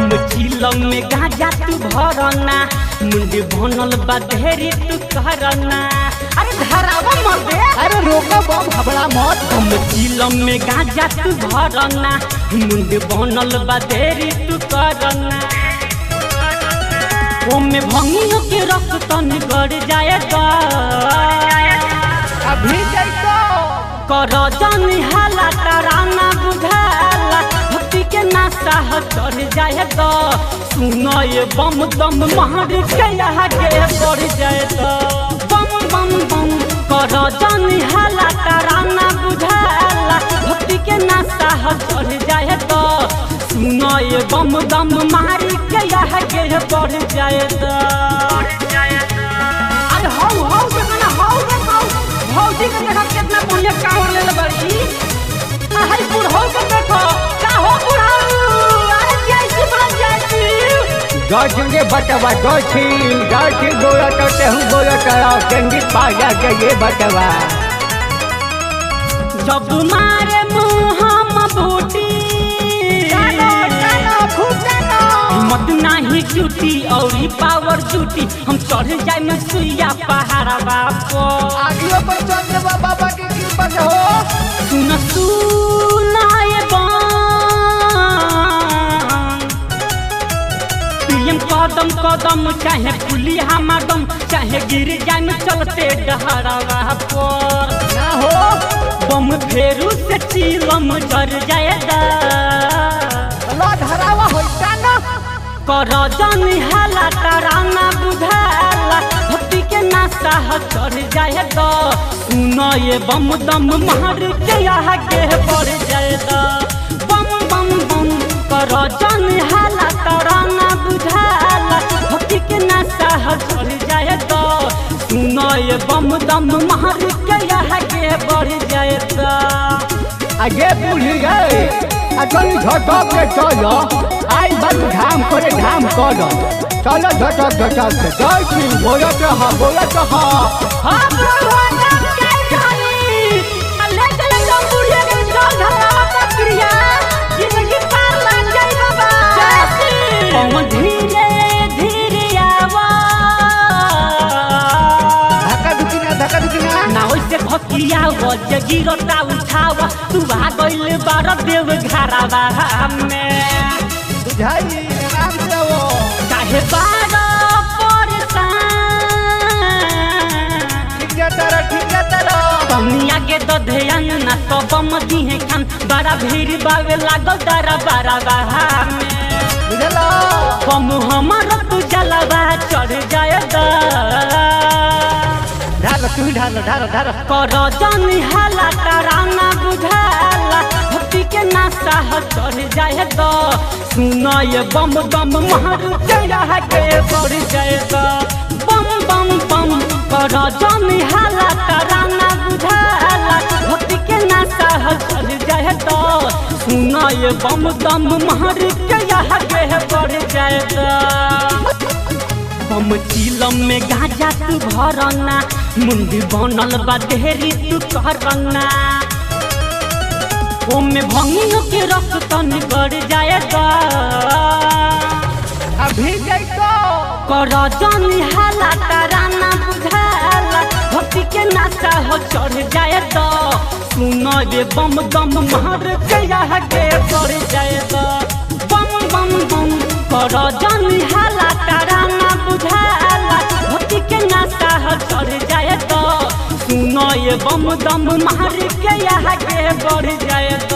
हम चिलम में गाजा तू भरना मुंडी बनल बा ढेरी तू करना। अरे धरावा मत दे, अरे रोका बम घबरा मत। हम चिलम में गाजा तू भरना मुंडी बनल बा ढेरी तू करना। ओमे भंगियों के रख तन गड़ जाएगा अभी जैतो कर जन हाला तराना बुझाला भक्ति के नासा चढ़ जाएगा। सुनो ये बम दम मार के आगे बढ़ जाएगा। बम बम बम कर जन हाला तराना बुझाला भक्ति के नासा चढ़ जाएगा। सुनो ये बम दम मार के आगे बढ़ जाएगा। अरे हाउ हाउ देखना हाउ देखो भौजी के देखो कितना बढ़िया कावर ले ले बड़ी। हाय बुढ़ऊ के देखो का हो बुढ़ऊ। अरे जैसी बड़ा जैसी गजंगे बटवा गठी गोया करते हूँ गोया करा केंगी पाया के ये बटवा जब मारे मुँह हम बूटी हिम्मत नाही जुटी और पावर जुटी हम चढ़ जाए में सुइया पहाड़ा बाप आगियो पर चंद्र बाबा की कृपा से हो। सुन सुनाए प्रियम कदम कदम चाहे पुली हमादम चाहे गिर जाए में चलते डहरा पर ना हो बम फेरू से चिलम चढ़ जाएगा। धरावा होता ना कर जन हाला तराना बुझाला भक्ति के नासा चढ़ जाएगा। सुनो ये बम दम मार के आगे बढ़ जाएगा। बम बम बम कर जन हाला तराना बुझाला भक्ति के नासा चढ़ जाएगा। सुनो ये बम दम मार के आगे बढ़ जाएगा। आगे भूल गए अचल झटक के चलो आई बन धाम करे धाम करो चलो झटक झटक के जय श्री बोलत हा हां भगवान जय काली अल्लाह चले दम बुढ़िया के चल धरावा का प्रिया जिंदगी पार लग जाई बाबा। जय श्री हम धीरे धीरे आवा धक्का दुकिना ना ओइसे भकिया हो जगिरता उठावा तू आ गइल बार देव घरावा में बुझाई आराम से वो काहे बार परेशान ठीक जाता कमिया के तो ध्यान ना तो बम दिहे खान बड़ा भीड़ बावे लागल दरा बारा में बुझला बम हमारा तू जलवा चढ़ जाएगा। ढाल कर जन हाला तराना बुझाला भक्ति के नासा चढ़ जाएगा। सुनो ये बम दम मार के आगे बढ़ जाएगा। बम बम बम कर जन हाला तराना बुझाला भक्ति के नासा चढ़ जाएगा। सुनो ये बम दम मार के आगे बढ़ जाएगा। हम चिलम में गाजा तू भरना मुंडी बनल बा ढेरी तू करना। ओमे भंगियों के रख तन गड़ जाएगा। अभी जैतो कर जन हाला तराना बुझाला भक्ति के नासा चढ़ जाएगा। सुनो ये बम दम मार के आगे बढ़ जाएगा। बम बम बम कर जन हाला तराना बुझाला भक्ति के नासा चढ़ जाएगा। सुनो ये बम दम मार के आगे बढ़ जाएगा।